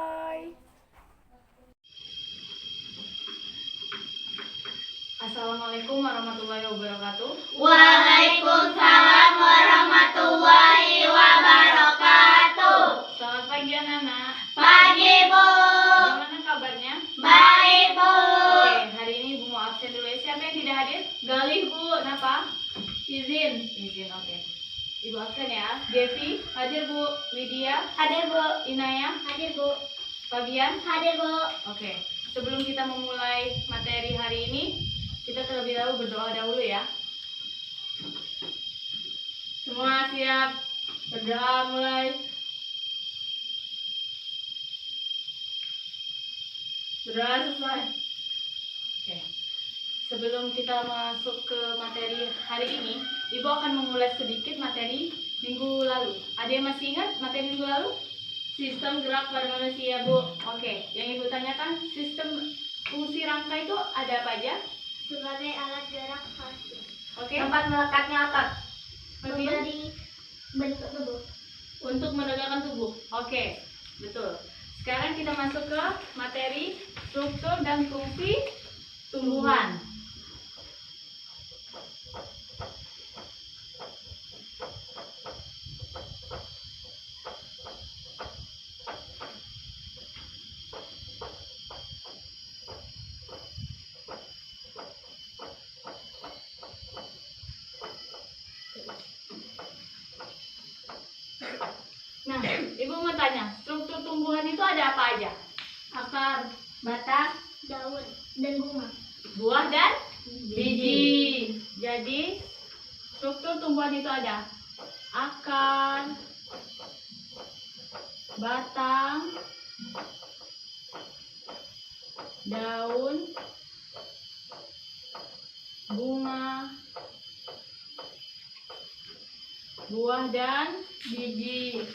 Bye. Assalamualaikum warahmatullahi wabarakatuh. Waalaikumsalam warahmatullahi wabarakatuh. Selamat pagi anak-anak. Pagi, Bu. Gimana kabarnya? Baik, Bu. Oke, hari ini Ibu mau absen dulu ya. Siapa yang tidak hadir? Galih, Bu. Kenapa? Izin. Izin, oke. Ibu absen ya. Devi, hadir Bu. Lydia, Hadir, Bu. Inaya, Hadir, Bu. Fabian. Hadir, Bu. Oke, sebelum kita memulai materi hari ini, kita terlebih dahulu berdoa dahulu ya. Semua siap. Berdoa mulai. Berdoa selesai. Oke. Sebelum kita masuk ke materi hari ini, Ibu akan mengulas sedikit materi minggu lalu. Ada yang masih ingat materi minggu lalu? Sistem gerak pada manusia, Bu. Oke, yang Ibu tanyakan sistem fungsi rangka itu ada apa aja? Sebagai alat gerak hasil. Oke. Tempat melekatnya otot. Fabian? Memberi bentuk tubuh. Untuk menegakkan tubuh. Oke, betul. Sekarang kita masuk ke materi struktur dan fungsi tumbuhan. Nah, Ibu mau tanya, struktur tumbuhan itu ada apa aja? Akar, Batang, daun, dan bunga. Buah dan biji. Jadi, struktur tumbuhan itu ada akar, batang, daun, bunga, buah dan biji.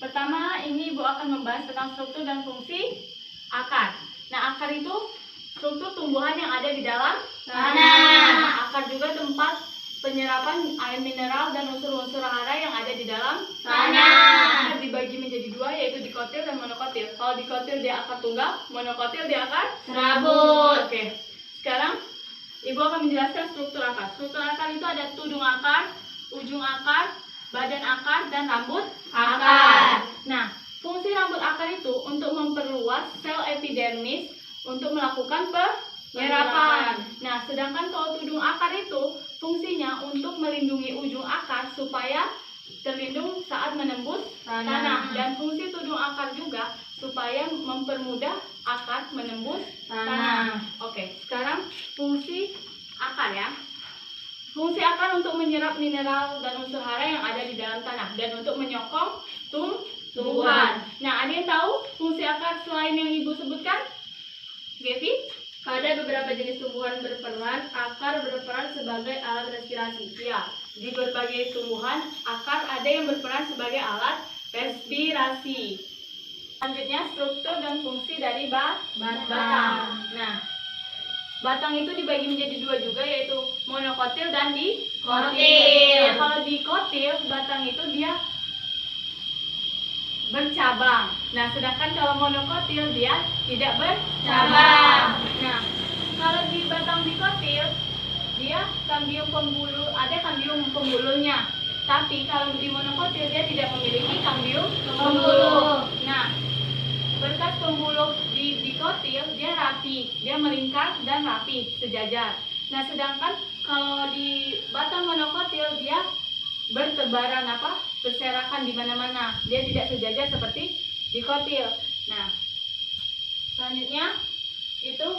Pertama, ini Ibu akan membahas tentang struktur dan fungsi akar. Nah, akar itu struktur tumbuhan yang ada di dalam tanah. Akar juga tempat penyerapan air mineral dan unsur-unsur hara yang ada di dalam Tanah. Akar dibagi menjadi dua, yaitu dikotil dan monokotil. Kalau dikotil dia akar tunggal, monokotil dia akar Serabut. Oke. Sekarang Ibu akan menjelaskan struktur akar. Struktur akar itu ada tudung akar, ujung akar, badan akar, dan rambut Akar. Nah, fungsi rambut akar itu untuk memperluas sel epidermis untuk melakukan penyerapan. Nah, sedangkan kalau tudung akar itu fungsinya untuk melindungi ujung akar supaya terlindung saat menembus tanah. Dan fungsi tudung akar juga supaya mempermudah akar menembus tanah. Oke, sekarang fungsi akar ya. Fungsi akar untuk menyerap mineral dan unsur hara yang ada di dalam tanah dan untuk menyokong tumbuhan. Nah, ada yang tahu fungsi akar selain yang Ibu sebutkan? Gevi? Pada beberapa jenis tumbuhan berperan, akar berperan sebagai alat respirasi. Ya, di berbagai tumbuhan, akar ada yang berperan sebagai alat respirasi. Selanjutnya, struktur dan fungsi dari batang. Nah, batang itu dibagi menjadi dua juga, yaitu monokotil dan dikotil. Nah, kalau dikotil, batang itu dia bercabang. Nah, sedangkan kalau monokotil dia tidak bercabang. Nah, kalau di batang dikotil dia kambium pembuluh, ada kambium pembuluhnya. Tapi kalau di monokotil dia tidak memiliki kambium pembuluh. Nah, berkat pembuluh di dikotil dia rapi, dia melingkar dan rapi, sejajar. Nah, sedangkan kalau di batang monokotil dia bertebaran berserakan di mana-mana. Dia tidak sejajar seperti dikotil. Nah, selanjutnya itu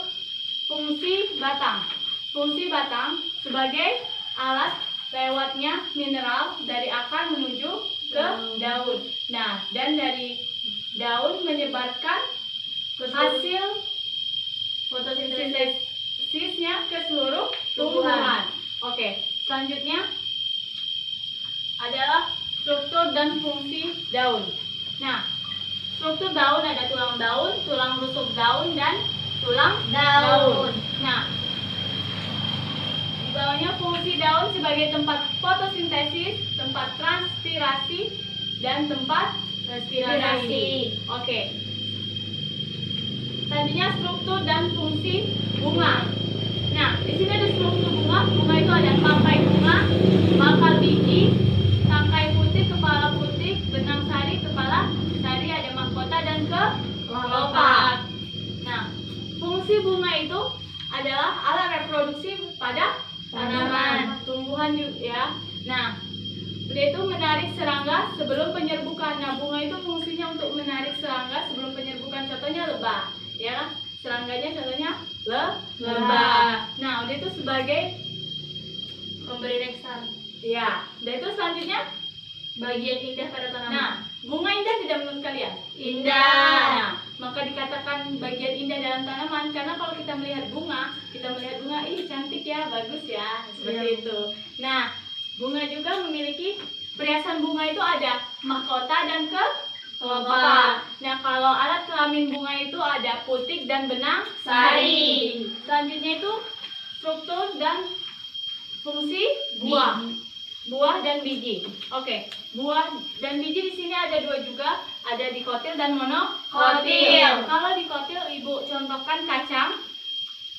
fungsi batang. Fungsi batang sebagai alat lewatnya mineral dari akar menuju ke daun. Nah, dan dari daun menyebarkan hasil fotosintesisnya ke seluruh tumbuhan. Oke, selanjutnya adalah struktur dan fungsi daun. Nah, struktur daun ada tulang daun, tulang rusuk daun, dan tulang daun. Nah, di bawahnya fungsi daun sebagai tempat fotosintesis, tempat transpirasi, dan tempat respirasi. Oke. Selanjutnya struktur dan fungsi bunga. Nah, di sini ada struktur bunga. Bunga itu ada tangkai bunga, bakal biji, tangkai putih, kepala putih, benang sari, kepala sari, ada mahkota dan kelopak. Nah, fungsi bunga itu adalah alat reproduksi pada tanaman, tumbuhan juga ya. Nah, dia itu menarik serangga sebelum penyerbukan. Nah, bunga itu fungsinya untuk menarik serangga sebelum penyerbukan. Contohnya lebah, ya kan? Serangganya contohnya lebah. Nah, dia itu sebagai Memberi nektar. ya. Dan itu selanjutnya Bagian indah pada tanaman. nah, bunga indah tidak menurut kalian? Indah. Nah, maka dikatakan bagian indah dalam tanaman karena kalau kita melihat bunga, ih cantik ya, bagus ya, seperti Iya. itu. Nah, bunga juga memiliki perhiasan bunga itu ada mahkota dan kelopak. Nah, kalau alat kelamin bunga itu ada putik dan benang Sari. Selanjutnya itu struktur dan fungsi buah. Buah dan biji. Oke, buah dan biji di sini ada dua juga, ada dikotil dan monokotil. Kalau dikotil Ibu contohkan kacang.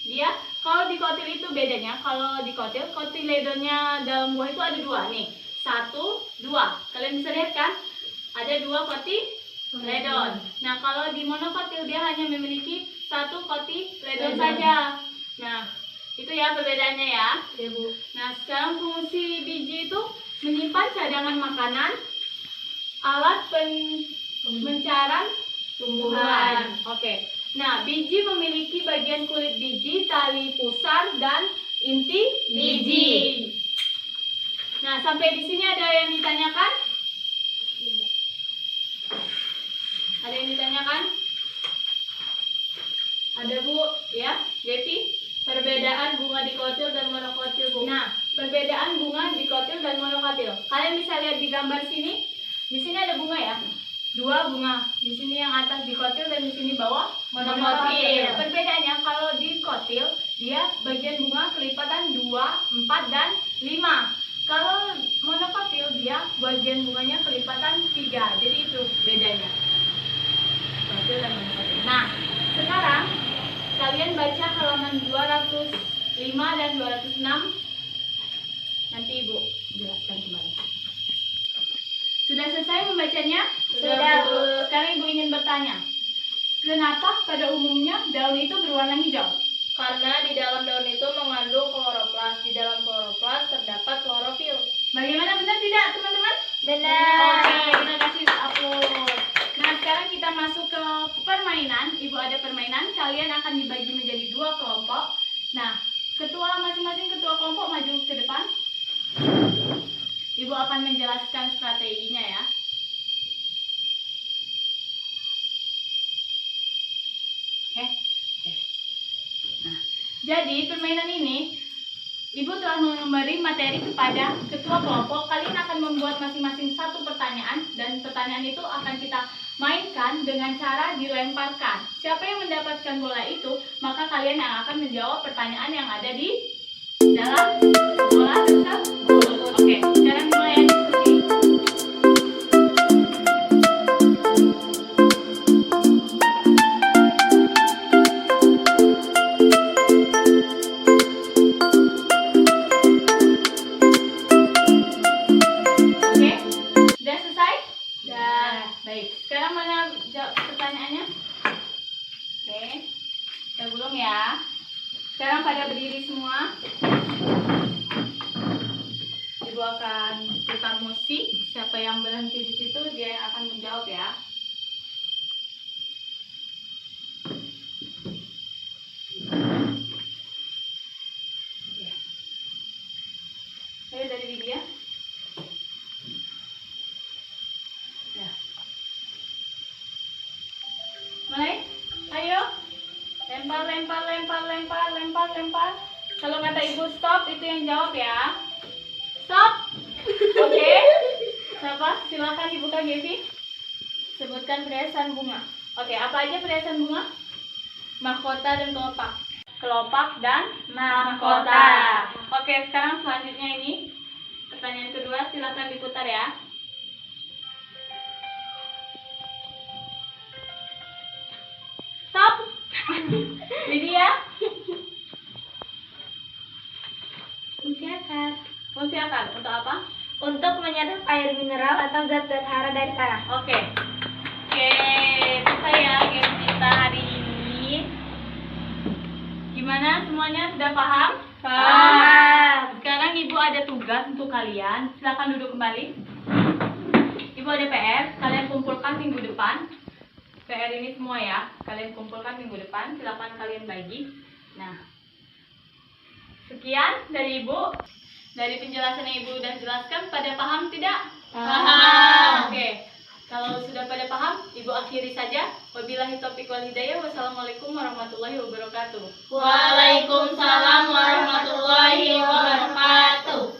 Dia kalau dikotil itu bedanya, kalau dikotil kotiledonya dalam buah itu ada dua nih. 1, 2. Kalian bisa lihat kan? Ada 2 kotiledon. Nah, kalau di monokotil dia hanya memiliki 1 kotiledon saja. Nah, itu ya perbedaannya ya. Ya, Bu. Nah, sekarang fungsi biji itu menyimpan cadangan makanan, alat pencaran tumbuhan. Oke. Nah, biji memiliki bagian kulit biji, tali pusar, dan inti biji. Nah, sampai di sini ada yang ditanyakan? Ada yang ditanyakan? Ada, Bu? Ya, Gepi? Perbedaan bunga dikotil dan monokotil, Bu. Nah, perbedaan bunga dikotil dan monokotil. Kalian bisa lihat di gambar sini. Di sini ada bunga ya. 2 bunga. Di sini yang atas dikotil dan di sini bawah Monokotil. Perbedaannya kalau dikotil dia bagian bunga kelipatan 2, 4 dan 5. Kalau monokotil dia bagian bunganya kelipatan 3. Jadi itu bedanya. Kotil dan monokotil. Nah, sekarang kalian baca halaman 205 dan 206. Nanti Ibu jelaskan kembali. Sudah selesai membacanya? Sudah, Bu. Sekarang Ibu ingin bertanya. Kenapa pada umumnya daun itu berwarna hijau? Karena di dalam daun itu mengandung kloroplas. Di dalam kloroplas terdapat klorofil. Bagaimana, benar tidak teman-teman? Benar. Oke, kita kasih aplaus. Nah, sekarang kita masuk ke permainan. Ibu ada permainan. Kalian akan dibagi menjadi 2 kelompok. Nah, masing-masing ketua kelompok maju ke depan. Ibu akan menjelaskan strateginya ya. Oke. Nah, jadi permainan ini Ibu telah memberi materi kepada ketua kelompok. Kalian akan membuat masing-masing 1 pertanyaan dan pertanyaan itu akan kita mainkan dengan cara dilemparkan. Siapa yang mendapatkan bola itu, maka kalian yang akan menjawab pertanyaan yang ada di dalam bola tersebut. Oke, sekarang mulai diskusi. Oke, sudah selesai? Sudah. Baik, sekarang mana jawab pertanyaannya? Oke, kita gulung ya. Sekarang pada berdiri semua. Ibu akan putar musik. Siapa yang berhenti di situ, dia yang akan menjawab ya. Oke. Ayo dari Widya. Ya. Mulai. Ayo. Lempar. Kalau kata Ibu stop, itu yang jawab ya. Stop. Oke. Siapa? Silakan dibuka, Gevi. Sebutkan perhiasan bunga. Oke, apa aja perhiasan bunga? Mahkota dan kelopak. Kelopak dan Mahkota. Oke, sekarang selanjutnya ini pertanyaan kedua, silakan diputar ya. Lydia? Fungsi akar Untuk apa? untuk menyerap air mineral atau zat-zat hara dari tanah. Oke, selesai ya game kita hari ini. Gimana semuanya, sudah paham? Sekarang Ibu ada tugas untuk kalian. Silakan duduk kembali. Ibu ada PR, kalian kumpulkan minggu depan. PR ini semua ya, kalian kumpulkan minggu depan. Silakan kalian bagi. Nah, sekian dari Ibu. Dari penjelasan yang Ibu udah jelaskan, pada paham tidak? Paham. Oke. Kalau sudah pada paham, Ibu akhiri saja. Wabillahi taufiq wal hidayah. Wassalamualaikum warahmatullahi wabarakatuh. Waalaikumsalam warahmatullahi wabarakatuh.